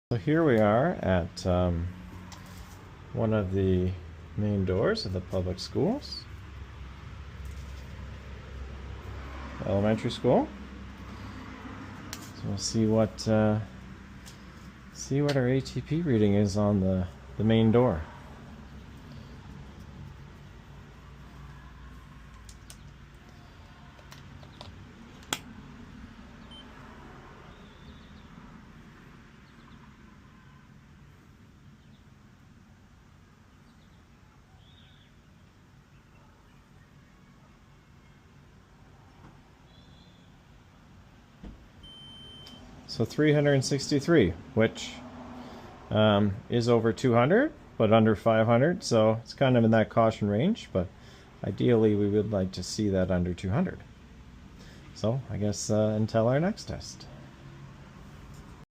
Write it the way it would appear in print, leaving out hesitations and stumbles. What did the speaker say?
So here we are at one of the main doors of the public schools, elementary school. So we'll see what our ATP reading is on the main door. So 363, which is over 200, but under 500. So it's kind of in that caution range, but ideally we would like to see that under 200. So I guess until our next test.